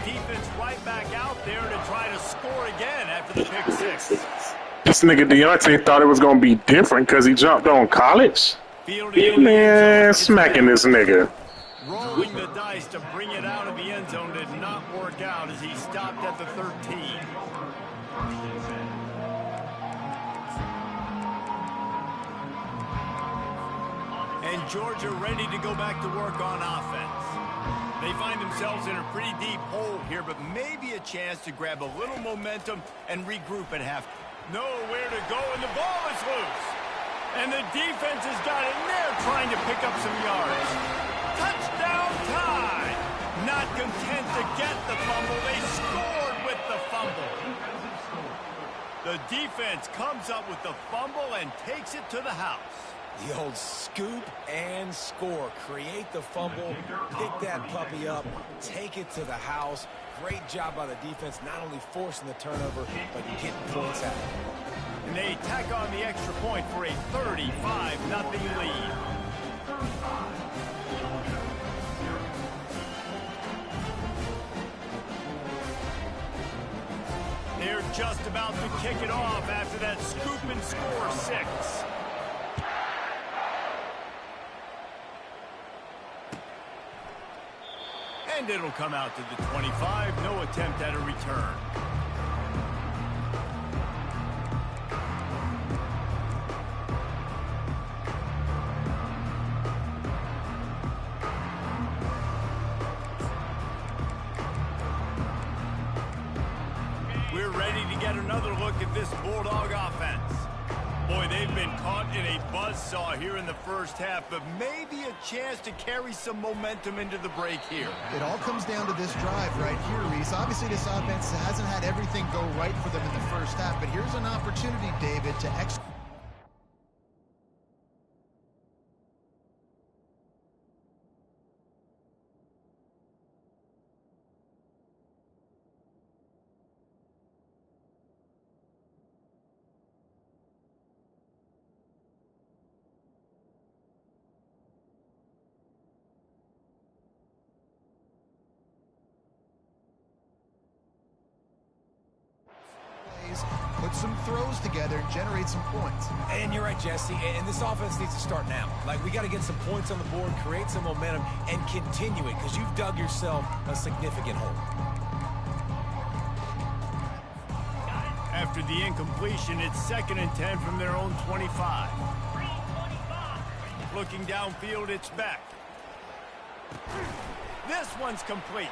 defense right back out there to try to score again after the pick six. This nigga Deontay thought it was going to be different because he jumped on college. Man, smacking this nigga. Rolling the dice to bring it out of the end zone did not work out as he stopped at the 13. And Georgia ready to go back to work on offense. They find themselves in a pretty deep hole here, but maybe a chance to grab a little momentum and regroup at half. Nowhere to go, and the ball is loose. And the defense has got in there trying to pick up some yards. Touchdown tie! Not content to get the fumble, they scored with the fumble. The defense comes up with the fumble and takes it to the house. The old scoop and score. Create the fumble, pick that puppy up, take it to the house. Great job by the defense, not only forcing the turnover, but getting points out of it. And they tack on the extra point for a 35-0 lead. They're just about to kick it off after that scoop and score 6. And it'll come out to the 25. No attempt at a return. We're ready to get another look at this Bulldog offense. Boy, they've been caught in a buzzsaw here in the first half, but maybe a chance to carry some momentum into the break here. It all comes down to this drive right here, Reese. Obviously, this offense hasn't had everything go right for them in the first half, but here's an opportunity, David, to execute. Put some throws together and generate some points. And you're right, Jesse, and this offense needs to start now. Like, we got to get some points on the board, create some momentum, and continue it, because you've dug yourself a significant hole. After the incompletion, it's 2nd and 10 from their own 25. Looking downfield, it's Beck. This one's complete.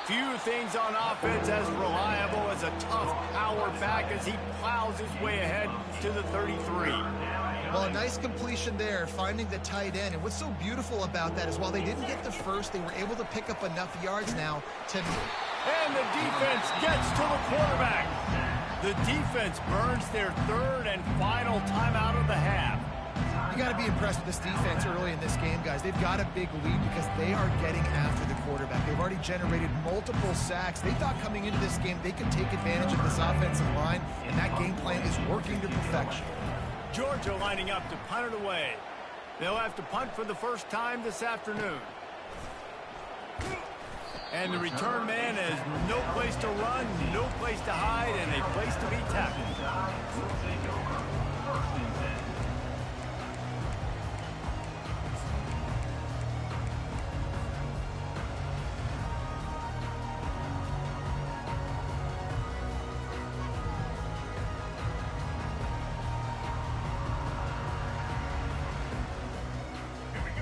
Few things on offense as reliable as a tough power back as he plows his way ahead to the 33. Well, a nice completion there, finding the tight end. And what's so beautiful about that is while they didn't get the first, they were able to pick up enough yards now to... And the defense gets to the quarterback. The defense burns their 3rd and final timeout of the half. You got to be impressed with this defense early in this game, guys. They've got a big lead because they are getting after the quarterback. They've already generated multiple sacks. They thought coming into this game they could take advantage of this offensive line, and that game plan is working to perfection. Georgia lining up to punt it away. They'll have to punt for the first time this afternoon. And the return man has no place to run, no place to hide, and a place to be tackled.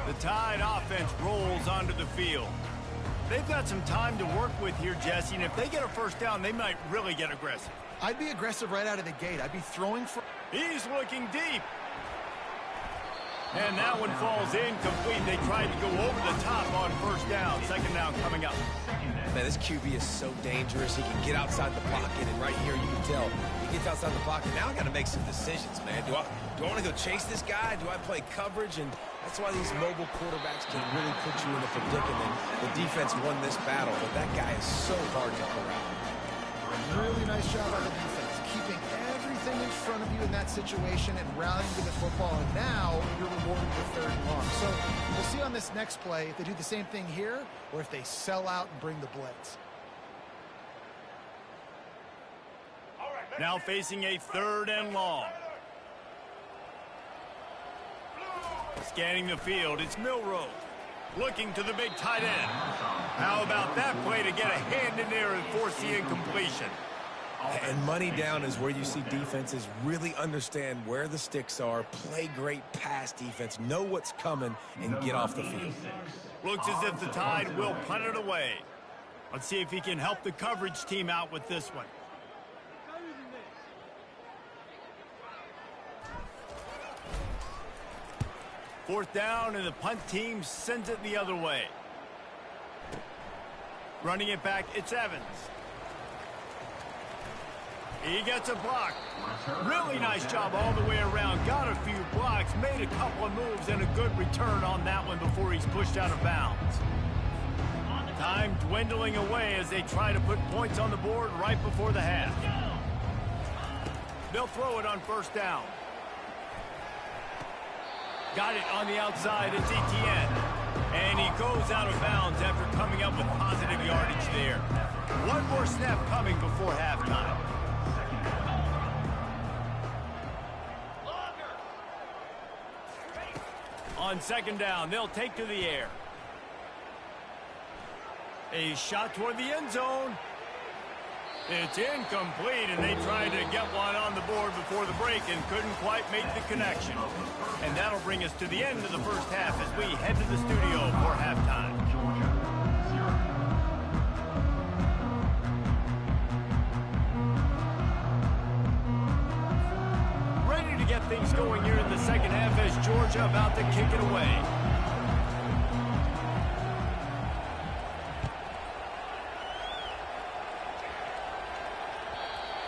The Tide offense rolls onto the field. They've got some time to work with here, Jesse, and if they get a first down, they might really get aggressive. I'd be aggressive right out of the gate. I'd be throwing for... He's looking deep. And that one falls incomplete. They tried to go over the top on first down. 2nd down coming up. Man, this QB is so dangerous. He can get outside the pocket, and right here you can tell he gets outside the pocket. Now I got to make some decisions, man. Do I want to go chase this guy? Do I play coverage? And that's why these mobile quarterbacks can really put you in a predicament. The defense won this battle, but that guy is so hard to corral. Really nice job on the defense, keeping everything in front of you in that situation and rallying to the football. And now you're rewarded with 3rd and long. So we'll see on this next play if they do the same thing here or if they sell out and bring the blitz. Now facing a 3rd and long. Scanning the field, it's Milrow. Looking to the big tight end. How about that play to get a hand in there and force the incompletion? And money down is where you see defenses really understand where the sticks are, play great pass defense, know what's coming, and get off the field. Looks as if the Tide will punt it away. Let's see if he can help the coverage team out with this one. Fourth down, and the punt team sends it the other way. Running it back, it's Evans. He gets a block. Really nice job all the way around. Got a few blocks, made a couple of moves, and a good return on that one before he's pushed out of bounds. Time dwindling away as they try to put points on the board right before the half. They'll throw it on 1st down. Got it on the outside, it's Etienne. And he goes out of bounds after coming up with positive yardage there. One more snap coming before halftime. On 2nd down, they'll take to the air. A shot toward the end zone. It's incomplete, and they tried to get one on the board before the break and couldn't quite make the connection. And that'll bring us to the end of the 1st half as we head to the studio for halftime. Ready to get things going here in the 2nd half as Georgia about to kick it away.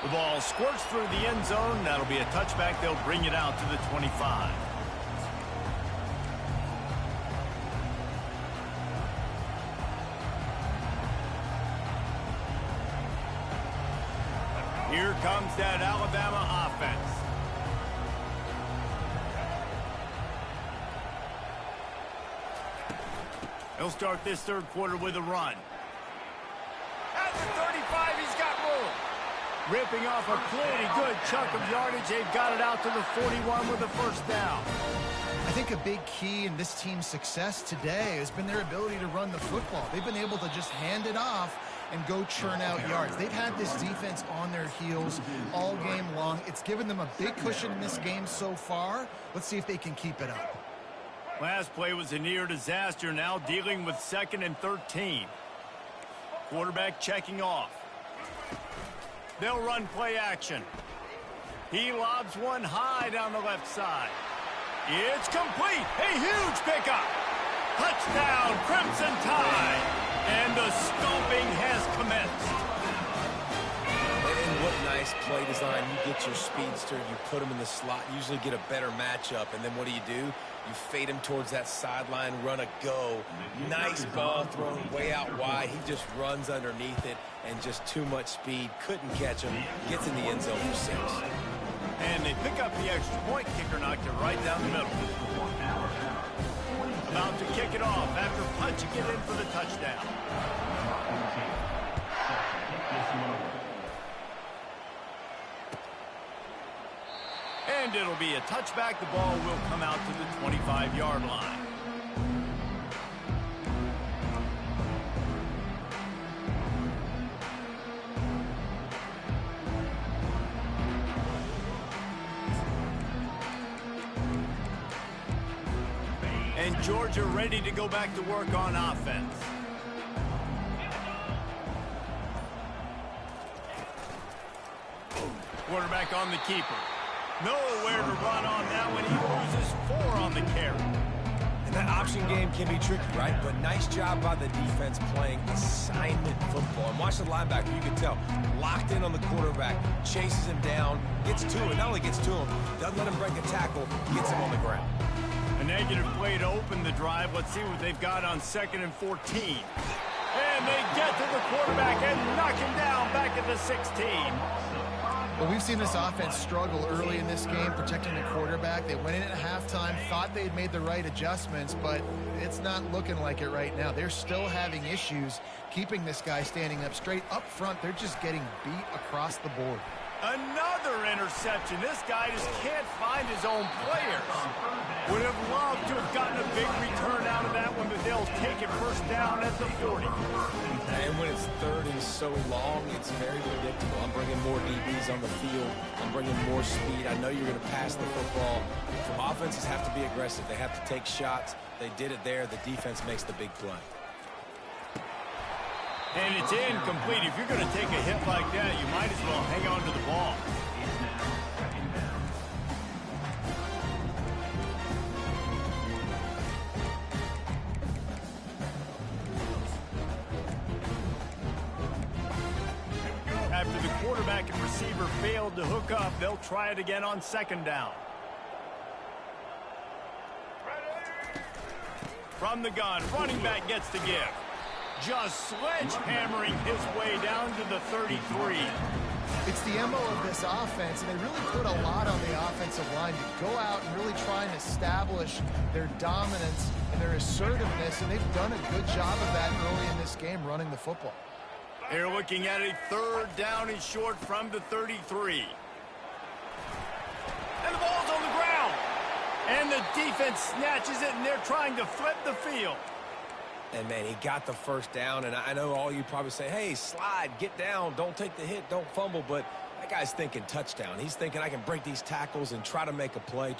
The ball squirts through the end zone. That'll be a touchback. They'll bring it out to the 25. Here comes that Alabama offense. He'll start this 3rd quarter with a run. At the 35, he's got room. Ripping off a pretty good chunk of yardage. They've got it out to the 41 with a 1st down. I think a big key in this team's success today has been their ability to run the football. They've been able to just hand it off and go churn out yards. They've had this defense on their heels all game long. It's given them a big cushion in this game so far. Let's see if they can keep it up. Last play was a near disaster. Now dealing with 2nd and 13. Quarterback checking off. They'll run play action. He lobs one high down the left side. It's complete. A huge pickup. Touchdown, Crimson Tide. And the stomping has commenced. And what nice play design. You get your speedster, you put him in the slot, usually get a better matchup. And then what do? You fade him towards that sideline, run a go. Nice ball thrown way out wide. He just runs underneath it and just too much speed. Couldn't catch him. Gets in the end zone for 6. And they pick up the extra point. Kicker knocked it right down the middle. About to kick it off after punching it in for the touchdown. And it'll be a touchback. The ball will come out to the 25-yard line. And Georgia ready to go back to work on offense. Quarterback on the keeper. Nowhere to run on that one. He loses 4 on the carry. And that option game can be tricky, right? But nice job by the defense playing assignment football. And watch the linebacker, you can tell. Locked in on the quarterback, chases him down, gets to him. Not only gets to him, doesn't let him break a tackle, gets him on the ground. A negative play to open the drive. Let's see what they've got on 2nd and 14. And they get to the quarterback and knock him down back at the 16. Well, we've seen this offense struggle early in this game, protecting the quarterback. They went in at halftime, thought they'd made the right adjustments, but it's not looking like it right now. They're still having issues keeping this guy standing up straight. Up front, they're just getting beat across the board. Another interception. This guy just can't find his own players. Would have loved to have gotten a big return out of that one, but they'll take it first down at the 40. And when it's third and so long, it's very predictable. I'm bringing more DBs on the field. I'm bringing more speed. I know you're going to pass the football. From offenses have to be aggressive. They have to take shots. They did it there. The defense makes the big play. And it's incomplete. If you're going to take a hit like that, you might as well hang on to the ball. After the quarterback and receiver failed to hook up, they'll try it again on second down. From the gun, running back gets the give. Just sledgehammering his way down to the 33. It's the MO of this offense, and they really put a lot on the offensive line to go out and really try and establish their dominance and their assertiveness, and they've done a good job of that early in this game running the football. They're looking at a third down and short from the 33. And the ball's on the ground. And the defense snatches it, and they're trying to flip the field. And, man, he got the first down, and I know all you probably say, hey, slide, get down, don't take the hit, don't fumble, but that guy's thinking touchdown. He's thinking I can break these tackles and try to make a play,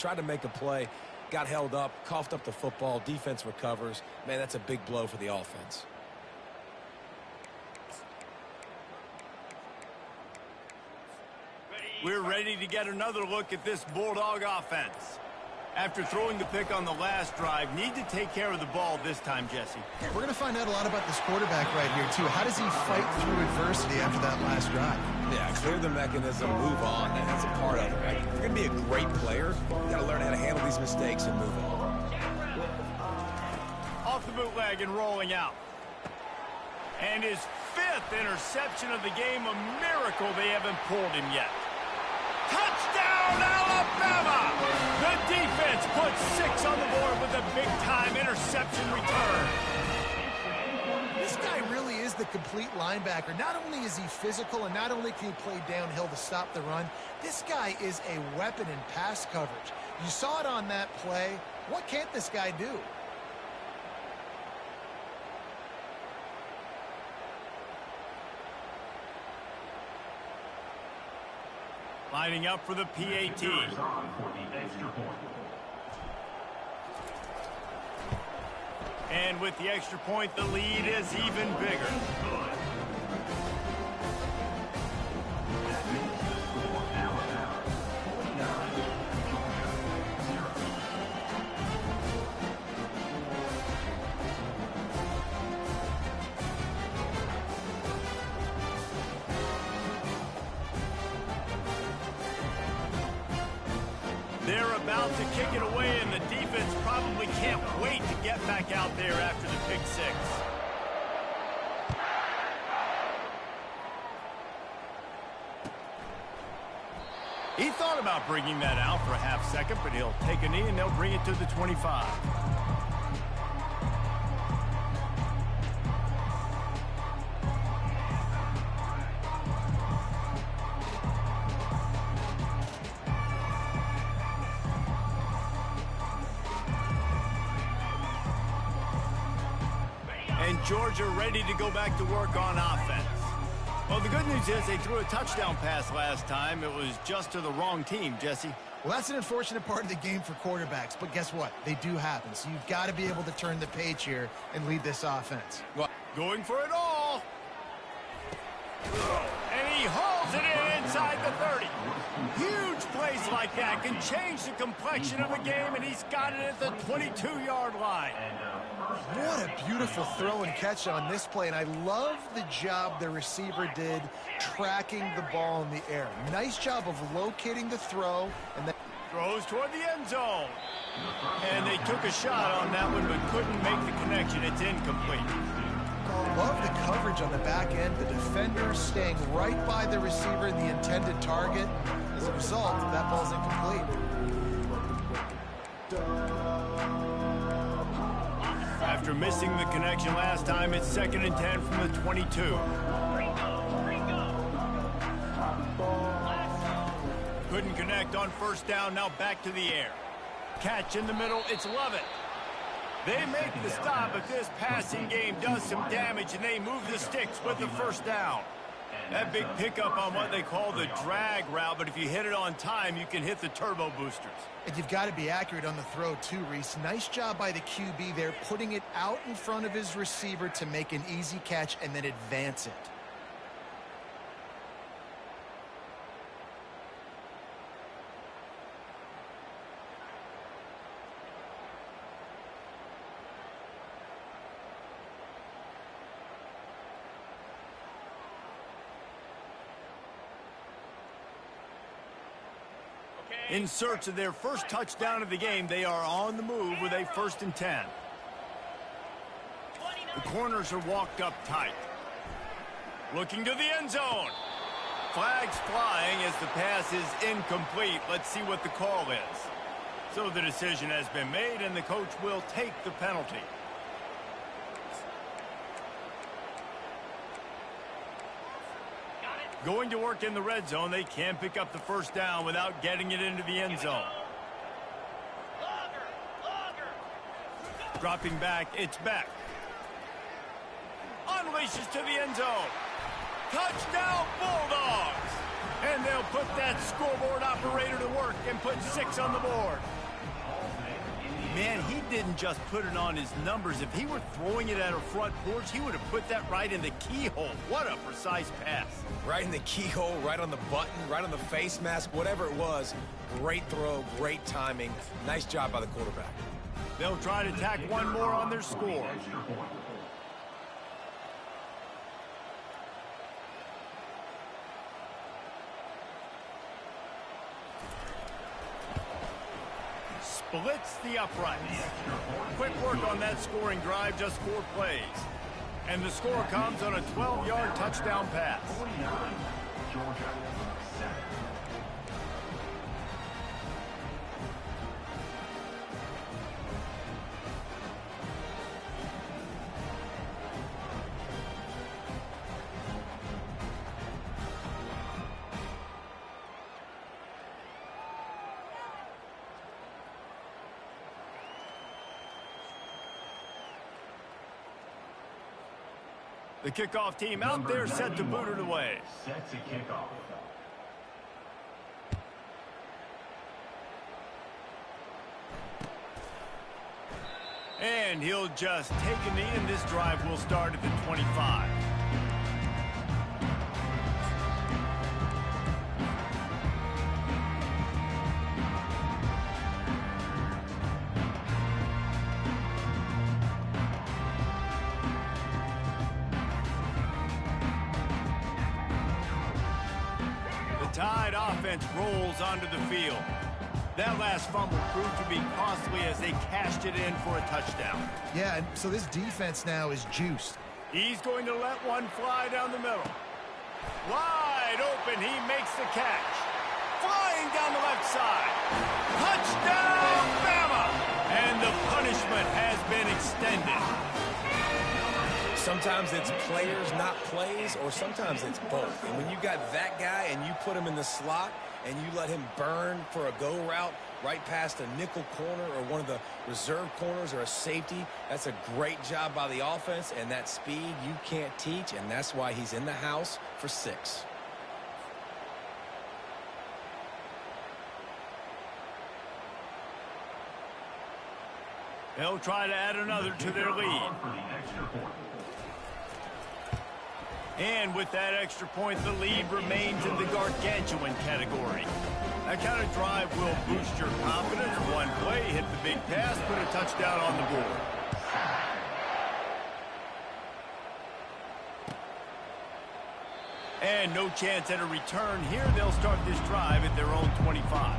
got held up, coughed up the football, defense recovers. Man, that's a big blow for the offense. We're ready to get another look at this Bulldog offense. After throwing the pick on the last drive, need to take care of the ball this time, Jesse. We're going to find out a lot about this quarterback right here, too. How does he fight through adversity after that last drive? Yeah, clear the mechanism, move on. That's a part of it, right? If you're going to be a great player, you got to learn how to handle these mistakes and move on. Off the bootleg and rolling out. And his 5th interception of the game, a miracle they haven't pulled him yet. Touchdown, Alabama! The defense puts 6 on the board with a big-time interception return. This guy really is the complete linebacker. Not only is he physical and not only can he play downhill to stop the run, this guy is a weapon in pass coverage. You saw it on that play. What can't this guy do? Lining up for the PAT. And with the extra point, the lead is even bigger. They're about to kick it away, and the defense probably can't wait to get back out there after the pick 6. He thought about bringing that out for a half second, but he'll take a knee, and they'll bring it to the 25. And Georgia ready to go back to work on offense. Well, the good news is they threw a touchdown pass last time. It was just to the wrong team, Jesse. Well, that's an unfortunate part of the game for quarterbacks, but guess what? They do happen, so you've got to be able to turn the page here and lead this offense. Well, going for it all. And he hauls it in inside the 30. Huge plays like that can change the complexion of a game, and he's got it at the 22-yard line. What a beautiful throw and catch on this play, and I love the job the receiver did tracking the ball in the air. Nice job of locating the throw. And then throws toward the end zone. And they took a shot on that one, but couldn't make the connection. It's incomplete. Love the coverage on the back end. The defender staying right by the receiver in the intended target. As a result, that ball's incomplete. After missing the connection last time, it's 2nd and 10 from the 22. Couldn't connect on first down, now back to the air. Catch in the middle, it's Lovett. They make the stop, but this passing game does some damage, and they move the sticks with the first down. That big pickup on what they call the drag route, but if you hit it on time, you can hit the turbo boosters. And you've got to be accurate on the throw too, Reese. Nice job by the QB there, putting it out in front of his receiver to make an easy catch and then advance it. In search of their first touchdown of the game, they are on the move with a 1st and 10. The corners are walked up tight. Looking to the end zone. Flags flying as the pass is incomplete. Let's see what the call is. So the decision has been made, and the coach will take the penalty. Going to work in the red zone, they can pick up the first down without getting it into the end zone. Dropping back, it's Beck. Unleashes to the end zone. Touchdown Bulldogs! And they'll put that scoreboard operator to work and put 6 on the board. Man, he didn't just put it on his numbers. If he were throwing it at a front porch, he would have put that right in the keyhole. What a precise pass. Right in the keyhole, right on the button, right on the face mask, whatever it was. Great throw, great timing. Nice job by the quarterback. They'll try to tack one more on their score. Splits the uprights. Quick work on that scoring drive, just 4 plays. And the score comes on a 12-yard touchdown pass. The kickoff team out there set to boot it away. Set to kickoff. And he'll just take a knee, and this drive will start at the 25. Tide offense rolls onto the field. That last fumble proved to be costly as they cashed it in for a touchdown. Yeah, and so this defense now is juiced. He's going to let one fly down the middle. Wide open, he makes the catch. Flying down the left side. Touchdown, Bama! And the punishment has been extended. Sometimes it's players, not plays, or sometimes it's both. And when you got that guy and you put him in the slot and you let him burn for a go route right past a nickel corner or one of the reserve corners or a safety, that's a great job by the offense, and that speed you can't teach, and that's why he's in the house for 6. They'll try to add another to their lead. And with that extra point, the lead remains in the gargantuan category. That kind of drive will boost your confidence. One play, hit the big pass, put a touchdown on the board. And no chance at a return here. They'll start this drive at their own 25.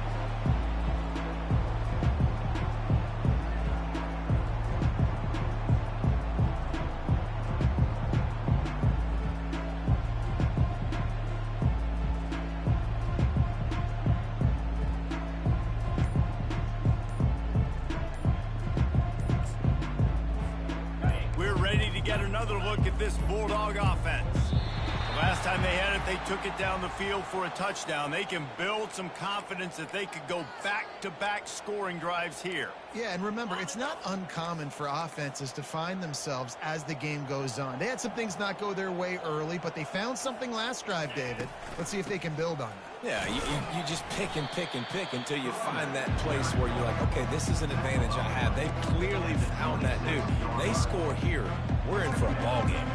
We're ready to get another look at this Bulldog offense. The last time they had it, they took it down the field for a touchdown. They can build some confidence that they could go back-to-back scoring drives here. Yeah, and remember, it's not uncommon for offenses to find themselves as the game goes on. They had some things not go their way early, but they found something last drive, David. Let's see if they can build on it. Yeah, you just pick and pick and pick until you find that place where you're like, okay, this is an advantage I have. They've clearly found that dude. They score here, we're in for a ball game.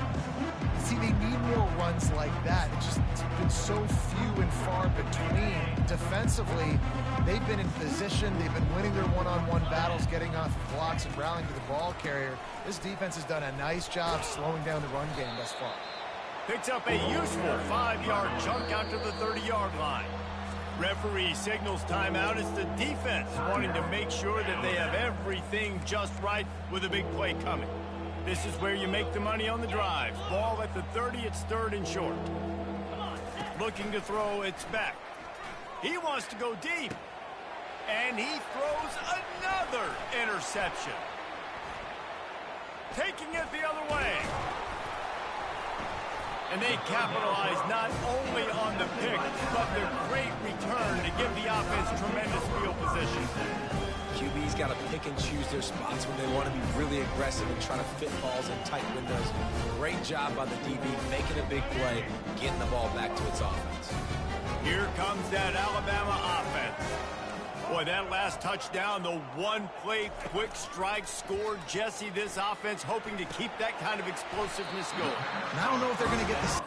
See, they need more runs like that. It's been so few and far between. Defensively, they've been in position. They've been winning their one-on-one battles, getting off blocks and rallying to the ball carrier. This defense has done a nice job slowing down the run game thus far. Picks up a useful 5-yard chunk out to the 30-yard line. Referee signals timeout. It's the defense wanting to make sure that they have everything just right with a big play coming. This is where you make the money on the drive. Ball at the 30, it's 3rd and short. Looking to throw, it's back. He wants to go deep. And he throws another interception. Taking it the other way. And they capitalize not only on the pick, but the great return to give the offense tremendous field position. QB's got to pick and choose their spots when they want to be really aggressive and try to fit balls in tight windows. Great job by the DB making a big play, getting the ball back to its offense. Here comes that Alabama offense. Boy, that last touchdown, the one-play quick strike scored. Jesse, this offense hoping to keep that kind of explosiveness going. And I don't know if they're going to get this.